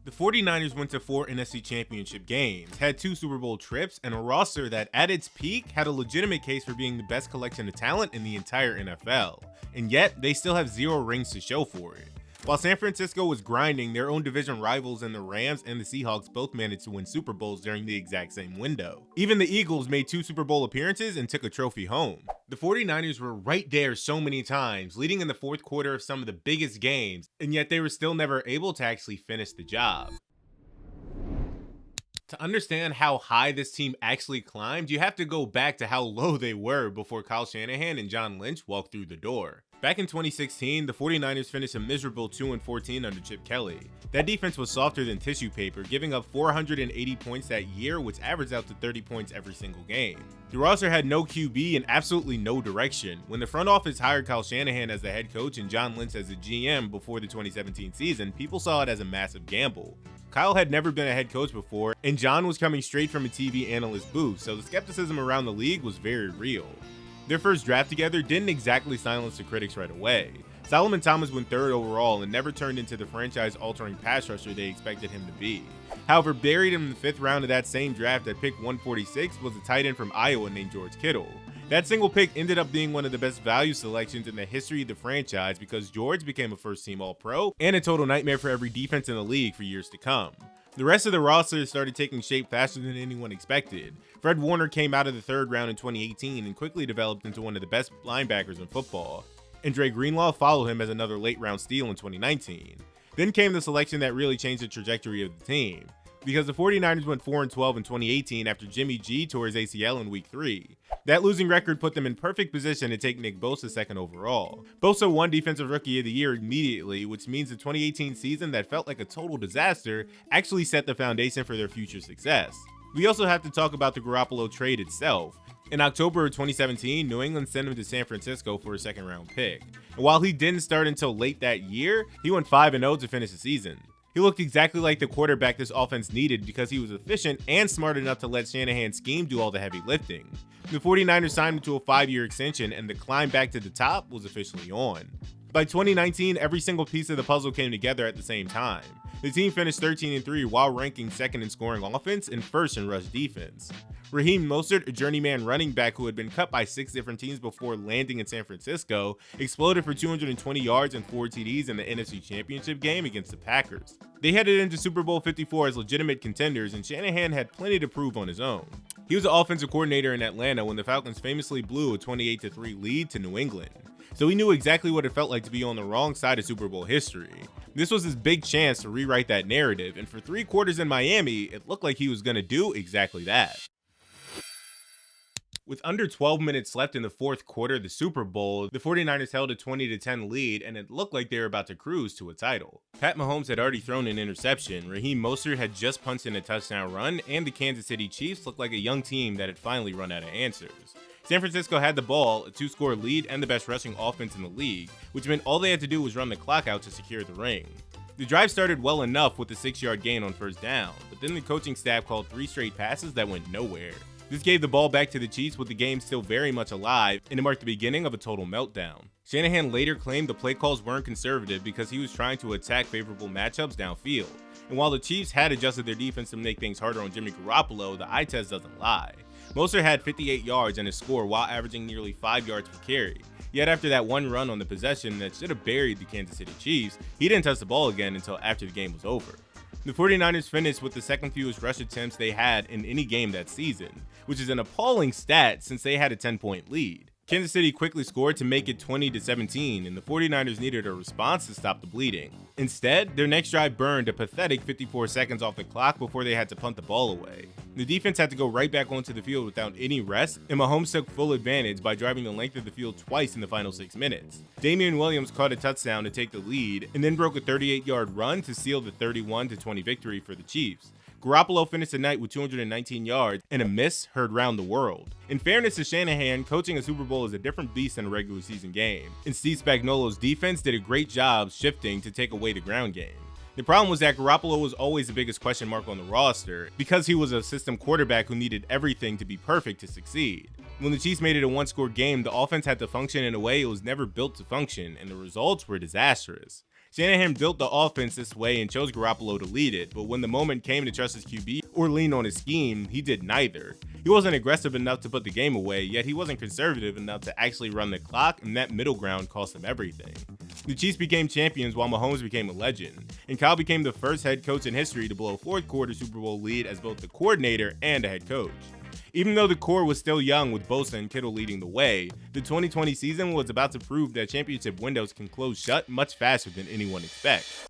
The 49ers went to 4 NFC Championship games, had 2 Super Bowl trips, and a roster that at its peak had a legitimate case for being the best collection of talent in the entire NFL. And yet, they still have 0 rings to show for it. While San Francisco was grinding, their own division rivals in the Rams and the Seahawks both managed to win Super Bowls during the exact same window. Even the Eagles made 2 Super Bowl appearances and took a trophy home. The 49ers were right there so many times, leading in the fourth quarter of some of the biggest games, and yet they were still never able to actually finish the job. To understand how high this team actually climbed, you have to go back to how low they were before Kyle Shanahan and John Lynch walked through the door. Back in 2016, the 49ers finished a miserable 2-14 under Chip Kelly. That defense was softer than tissue paper, giving up 480 points that year, which averaged out to 30 points every single game. The roster had no QB and absolutely no direction. When the front office hired Kyle Shanahan as the head coach and John Lynch as the GM before the 2017 season, people saw it as a massive gamble. Kyle had never been a head coach before, and John was coming straight from a TV analyst booth, so the skepticism around the league was very real. Their first draft together didn't exactly silence the critics right away. Solomon Thomas went 3rd overall and never turned into the franchise-altering pass rusher they expected him to be. However, buried in the 5th round of that same draft at pick 146 was a tight end from Iowa named George Kittle. That single pick ended up being one of the best value selections in the history of the franchise because George became a first-team All-Pro and a total nightmare for every defense in the league for years to come. The rest of the roster started taking shape faster than anyone expected. Fred Warner came out of the 3rd round in 2018 and quickly developed into one of the best linebackers in football. And Dre Greenlaw followed him as another late-round steal in 2019. Then came the selection that really changed the trajectory of the team, because the 49ers went 4-12 in 2018 after Jimmy G tore his ACL in week 3. That losing record put them in perfect position to take Nick Bosa 2nd overall. Bosa won Defensive Rookie of the Year immediately, which means the 2018 season that felt like a total disaster actually set the foundation for their future success. We also have to talk about the Garoppolo trade itself. In October of 2017, New England sent him to San Francisco for a 2nd round pick. And while he didn't start until late that year, he went 5-0 to finish the season. He looked exactly like the quarterback this offense needed because he was efficient and smart enough to let Shanahan's scheme do all the heavy lifting. The 49ers signed him to a 5-year extension, and the climb back to the top was officially on. By 2019, every single piece of the puzzle came together at the same time. The team finished 13-3 while ranking 2nd in scoring offense and 1st in rush defense. Raheem Mostert, a journeyman running back who had been cut by 6 different teams before landing in San Francisco, exploded for 220 yards and 4 TDs in the NFC Championship game against the Packers. They headed into Super Bowl 54 as legitimate contenders, and Shanahan had plenty to prove on his own. He was the offensive coordinator in Atlanta when the Falcons famously blew a 28-3 lead to New England. So he knew exactly what it felt like to be on the wrong side of Super Bowl history. This was his big chance to rewrite that narrative, and for 3 quarters in Miami, it looked like he was going to do exactly that. With under 12 minutes left in the 4th quarter of the Super Bowl, the 49ers held a 20-10 lead, and it looked like they were about to cruise to a title. Pat Mahomes had already thrown an interception, Raheem Mostert had just punched in a touchdown run, and the Kansas City Chiefs looked like a young team that had finally run out of answers. San Francisco had the ball, a 2-score lead, and the best rushing offense in the league, which meant all they had to do was run the clock out to secure the ring. The drive started well enough with a 6-yard gain on 1st down, but then the coaching staff called 3 straight passes that went nowhere. This gave the ball back to the Chiefs with the game still very much alive, and it marked the beginning of a total meltdown. Shanahan later claimed the play calls weren't conservative because he was trying to attack favorable matchups downfield. And while the Chiefs had adjusted their defense to make things harder on Jimmy Garoppolo, the eye test doesn't lie. Mostert had 58 yards and a score while averaging nearly 5 yards per carry. Yet after that one run on the possession that should have buried the Kansas City Chiefs, he didn't touch the ball again until after the game was over. The 49ers finished with the 2nd fewest rush attempts they had in any game that season, which is an appalling stat since they had a 10-point lead. Kansas City quickly scored to make it 20-17, and the 49ers needed a response to stop the bleeding. Instead, their next drive burned a pathetic 54 seconds off the clock before they had to punt the ball away. The defense had to go right back onto the field without any rest, and Mahomes took full advantage by driving the length of the field twice in the final 6 minutes. Damian Williams caught a touchdown to take the lead, and then broke a 38-yard run to seal the 31-20 victory for the Chiefs. Garoppolo finished the night with 219 yards and a miss heard round the world. In fairness to Shanahan, coaching a Super Bowl is a different beast than a regular season game, and Steve Spagnuolo's defense did a great job shifting to take away the ground game. The problem was that Garoppolo was always the biggest question mark on the roster because he was a system quarterback who needed everything to be perfect to succeed. When the Chiefs made it a 1-score game, the offense had to function in a way it was never built to function, and the results were disastrous. Shanahan built the offense this way and chose Garoppolo to lead it, but when the moment came to trust his QB or lean on his scheme, he did neither. He wasn't aggressive enough to put the game away, yet he wasn't conservative enough to actually run the clock, and that middle ground cost him everything. The Chiefs became champions while Mahomes became a legend, and Kyle became the first head coach in history to blow a fourth quarter Super Bowl lead as both the coordinator and a head coach. Even though the core was still young with Bosa and Kittle leading the way, the 2020 season was about to prove that championship windows can close shut much faster than anyone expects.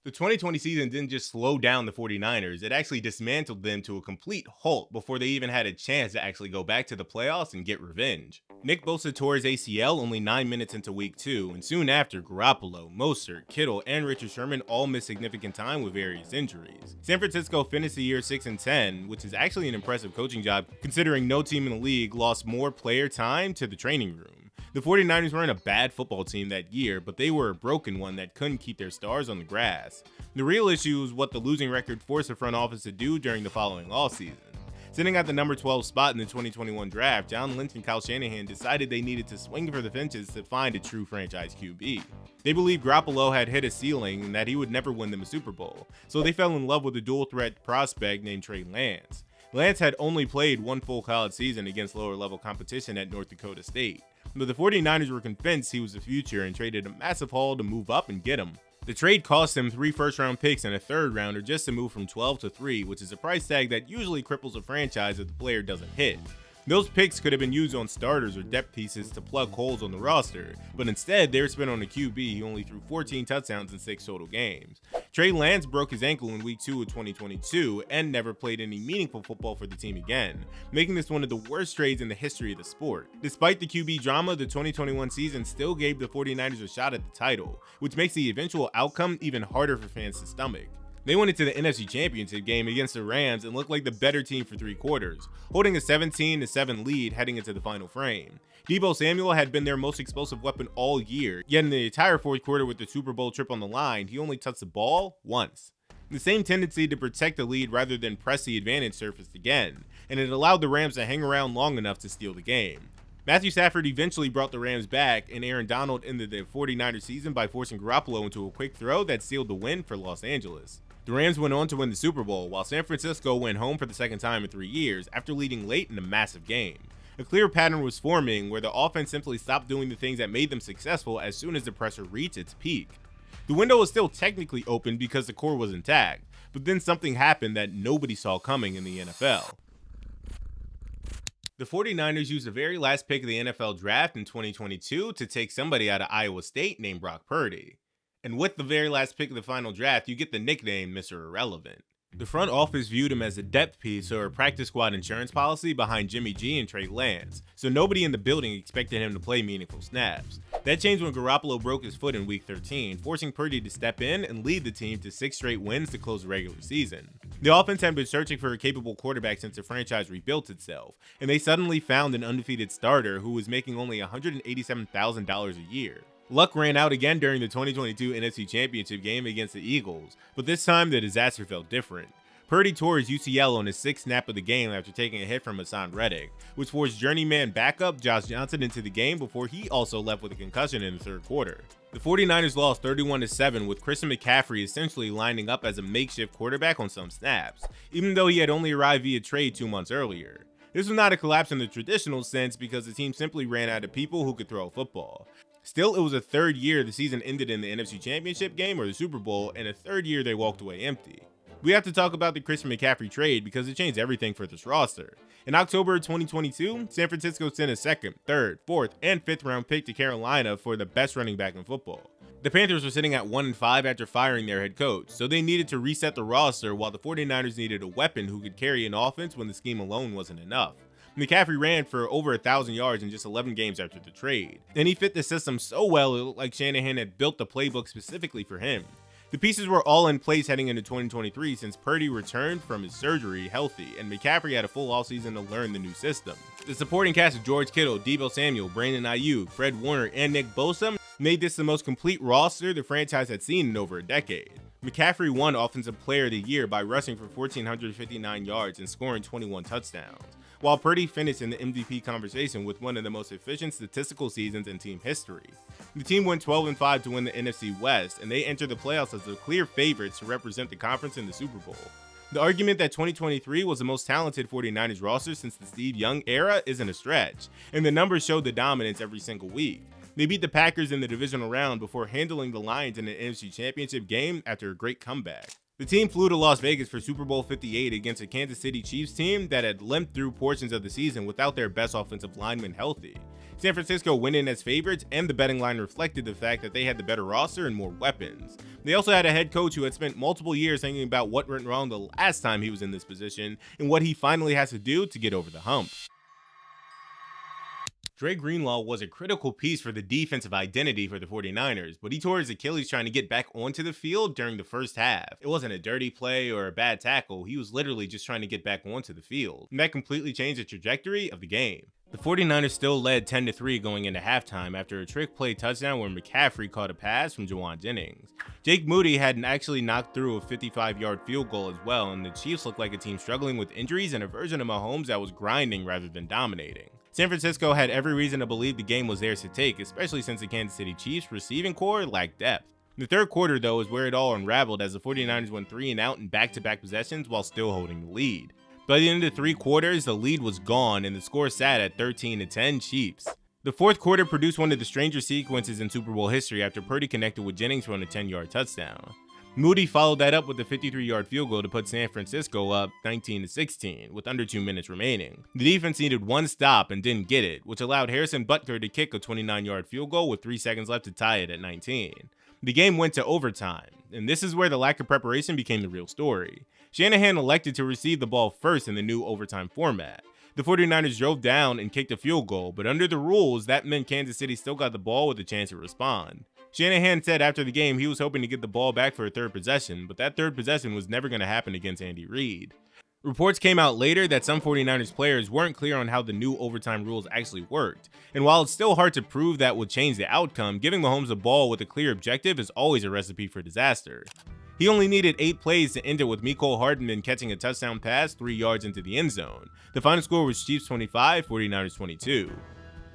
The 2020 season didn't just slow down the 49ers, it actually dismantled them to a complete halt before they even had a chance to actually go back to the playoffs and get revenge. Nick Bosa tore his ACL only 9 minutes into week 2, and soon after, Garoppolo, Mostert, Kittle, and Richard Sherman all missed significant time with various injuries. San Francisco finished the year 6-10, which is actually an impressive coaching job considering no team in the league lost more player time to the training room. The 49ers weren't a bad football team that year, but they were a broken one that couldn't keep their stars on the grass. The real issue is what the losing record forced the front office to do during the following offseason. Sitting at the number 12 spot in the 2021 draft, John Lynch and Kyle Shanahan decided they needed to swing for the fences to find a true franchise QB. They believed Garoppolo had hit a ceiling and that he would never win them a Super Bowl, so they fell in love with a dual-threat prospect named Trey Lance. Lance had only played one full college season against lower-level competition at North Dakota State, but the 49ers were convinced he was the future and traded a massive haul to move up and get him. The trade cost him 3 first-round picks and a third-rounder just to move from 12 to 3, which is a price tag that usually cripples a franchise if the player doesn't hit. Those picks could have been used on starters or depth pieces to plug holes on the roster, but instead they were spent on a QB who only threw 14 touchdowns in 6 total games. Trey Lance broke his ankle in week 2 of 2022 and never played any meaningful football for the team again, making this one of the worst trades in the history of the sport. Despite the QB drama, the 2021 season still gave the 49ers a shot at the title, which makes the eventual outcome even harder for fans to stomach. They went into the NFC Championship game against the Rams and looked like the better team for 3 quarters, holding a 17-7 lead heading into the final frame. Deebo Samuel had been their most explosive weapon all year, yet in the entire fourth quarter with the Super Bowl trip on the line, he only touched the ball once. The same tendency to protect the lead rather than press the advantage surfaced again, and it allowed the Rams to hang around long enough to steal the game. Matthew Stafford eventually brought the Rams back, and Aaron Donald ended the 49ers season by forcing Garoppolo into a quick throw that sealed the win for Los Angeles. The Rams went on to win the Super Bowl, while San Francisco went home for the second time in 3 years after leading late in a massive game. A clear pattern was forming where the offense simply stopped doing the things that made them successful as soon as the pressure reached its peak. The window was still technically open because the core was intact, but then something happened that nobody saw coming in the NFL. The 49ers used the very last pick of the NFL draft in 2022 to take somebody out of Iowa State named Brock Purdy. And with the very last pick of the final draft, you get the nickname Mr. Irrelevant. The front office viewed him as a depth piece or a practice squad insurance policy behind Jimmy G and Trey Lance, so nobody in the building expected him to play meaningful snaps. That changed when Garoppolo broke his foot in week 13, forcing Purdy to step in and lead the team to 6 straight wins to close the regular season. The offense had been searching for a capable quarterback since the franchise rebuilt itself, and they suddenly found an undefeated starter who was making only $187,000 a year. Luck ran out again during the 2022 NFC Championship game against the Eagles, but this time the disaster felt different. Purdy tore his UCL on his 6th snap of the game after taking a hit from Hassan Reddick, which forced journeyman backup Josh Johnson into the game before he also left with a concussion in the 3rd quarter. The 49ers lost 31-7 with Christian McCaffrey essentially lining up as a makeshift quarterback on some snaps, even though he had only arrived via trade 2 months earlier. This was not a collapse in the traditional sense because the team simply ran out of people who could throw a football. Still, it was a 3rd year the season ended in the NFC Championship game or the Super Bowl, and a 3rd year they walked away empty. We have to talk about the Christian McCaffrey trade because it changed everything for this roster. In October 2022, San Francisco sent a 2nd, 3rd, 4th, and 5th round pick to Carolina for the best running back in football. The Panthers were sitting at 1-5 after firing their head coach, so they needed to reset the roster while the 49ers needed a weapon who could carry an offense when the scheme alone wasn't enough. McCaffrey ran for over 1,000 yards in just 11 games after the trade, and he fit the system so well it looked like Shanahan had built the playbook specifically for him. The pieces were all in place heading into 2023 since Purdy returned from his surgery healthy and McCaffrey had a full offseason to learn the new system. The supporting cast of George Kittle, Deebo Samuel, Brandon Ayuk, Fred Warner, and Nick Bosa made this the most complete roster the franchise had seen in over a decade. McCaffrey won Offensive Player of the Year by rushing for 1,459 yards and scoring 21 touchdowns, while Purdy finished in the MVP conversation with one of the most efficient statistical seasons in team history. The team went 12-5 to win the NFC West, and they entered the playoffs as the clear favorites to represent the conference in the Super Bowl. The argument that 2023 was the most talented 49ers roster since the Steve Young era isn't a stretch, and the numbers showed the dominance every single week. They beat the Packers in the divisional round before handling the Lions in an NFC Championship game after a great comeback. The team flew to Las Vegas for Super Bowl LVIII against a Kansas City Chiefs team that had limped through portions of the season without their best offensive linemen healthy. San Francisco went in as favorites, and the betting line reflected the fact that they had the better roster and more weapons. They also had a head coach who had spent multiple years thinking about what went wrong the last time he was in this position and what he finally has to do to get over the hump. Dre Greenlaw was a critical piece for the defensive identity for the 49ers, but he tore his Achilles trying to get back onto the field during the first half. It wasn't a dirty play or a bad tackle, he was literally just trying to get back onto the field, and that completely changed the trajectory of the game. The 49ers still led 10-3 going into halftime after a trick play touchdown where McCaffrey caught a pass from Juwan Jennings. Jake Moody had actually knocked through a 55-yard field goal as well, and the Chiefs looked like a team struggling with injuries and a version of Mahomes that was grinding rather than dominating. San Francisco had every reason to believe the game was theirs to take, especially since the Kansas City Chiefs receiving core lacked depth. The third quarter, though, is where it all unraveled as the 49ers went 3 and out in back-to-back possessions while still holding the lead. By the end of 3 quarters, the lead was gone and the score sat at 13-10 Chiefs. The fourth quarter produced one of the strangest sequences in Super Bowl history after Purdy connected with Jennings for a 10-yard touchdown. Moody followed that up with a 53-yard field goal to put San Francisco up 19-16 with under 2 minutes remaining. The defense needed one stop and didn't get it, which allowed Harrison Butker to kick a 29-yard field goal with 3 seconds left to tie it at 19. The game went to overtime, and this is where the lack of preparation became the real story. Shanahan elected to receive the ball first in the new overtime format. The 49ers drove down and kicked a field goal, but under the rules, that meant Kansas City still got the ball with a chance to respond. Shanahan said after the game he was hoping to get the ball back for a third possession, but that third possession was never going to happen against Andy Reid. Reports came out later that some 49ers players weren't clear on how the new overtime rules actually worked, and while it's still hard to prove that would change the outcome, giving Mahomes the ball with a clear objective is always a recipe for disaster. He only needed 8 plays to end it with Mecole Hardman catching a touchdown pass 3 yards into the end zone. The final score was Chiefs 25, 49ers 22.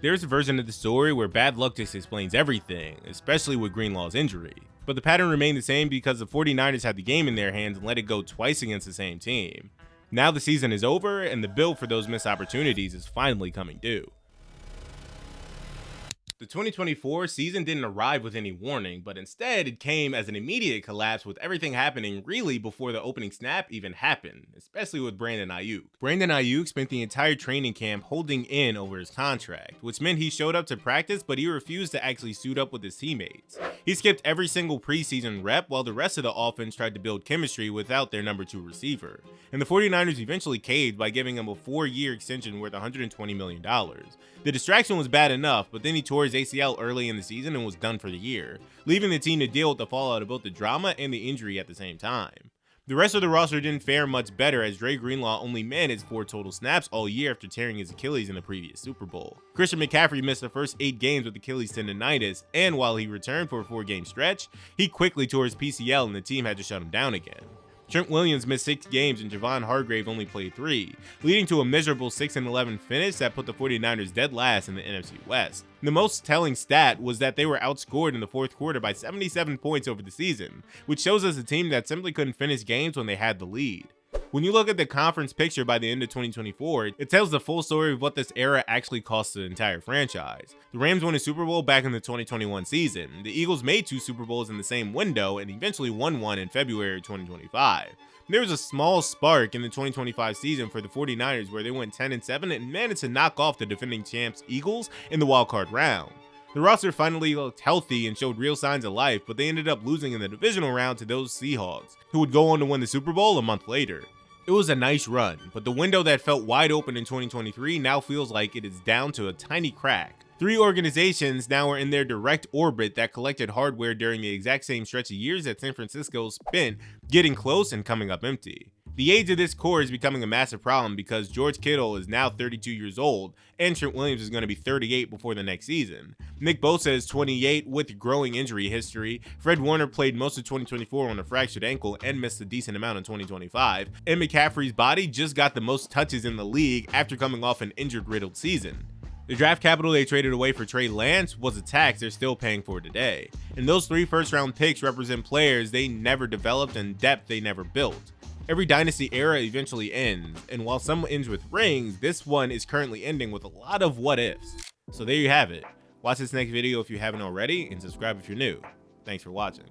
There's a version of the story where bad luck just explains everything, especially with Greenlaw's injury. But the pattern remained the same because the 49ers had the game in their hands and let it go twice against the same team. Now the season is over and the bill for those missed opportunities is finally coming due. The 2024 season didn't arrive with any warning, but instead it came as an immediate collapse with everything happening really before the opening snap even happened, especially with Brandon Ayuk. Brandon Ayuk spent the entire training camp holding in over his contract, which meant he showed up to practice but he refused to actually suit up with his teammates. He skipped every single preseason rep while the rest of the offense tried to build chemistry without their number 2 receiver, and the 49ers eventually caved by giving him a 4-year extension worth $120 million. The distraction was bad enough, but then he tore his ACL early in the season and was done for the year, leaving the team to deal with the fallout of both the drama and the injury at the same time. The rest of the roster didn't fare much better as Dre Greenlaw only managed 4 total snaps all year after tearing his Achilles in the previous Super Bowl. Christian McCaffrey missed the first 8 games with Achilles tendonitis, and while he returned for a 4-game stretch, he quickly tore his PCL and the team had to shut him down again. Trent Williams missed 6 games and Javon Hargrave only played 3, leading to a miserable 6-11 finish that put the 49ers dead last in the NFC West. The most telling stat was that they were outscored in the fourth quarter by 77 points over the season, which shows us a team that simply couldn't finish games when they had the lead. When you look at the conference picture by the end of 2024, it tells the full story of what this era actually cost the entire franchise. The Rams won a Super Bowl back in the 2021 season. The Eagles made 2 Super Bowls in the same window and eventually won one in February 2025. There was a small spark in the 2025 season for the 49ers where they went 10-7 and managed to knock off the defending champs Eagles in the wildcard round. The roster finally looked healthy and showed real signs of life, but they ended up losing in the divisional round to those Seahawks, who would go on to win the Super Bowl a month later. It was a nice run, but the window that felt wide open in 2023 now feels like it is down to a tiny crack. 3 organizations now are in their direct orbit that collected hardware during the exact same stretch of years that San Francisco spent getting close and coming up empty. The age of this core is becoming a massive problem because George Kittle is now 32 years old and Trent Williams is going to be 38 before the next season. Nick Bosa is 28 with growing injury history. Fred Warner played most of 2024 on a fractured ankle and missed a decent amount in 2025. And McCaffrey's body just got the most touches in the league after coming off an injured-riddled season. The draft capital they traded away for Trey Lance was a tax they're still paying for today. And those 3 first-round picks represent players they never developed and depth they never built. Every dynasty era eventually ends, and while some ends with rings, this one is currently ending with a lot of what ifs. So there you have it. Watch this next video if you haven't already, and subscribe if you're new. Thanks for watching.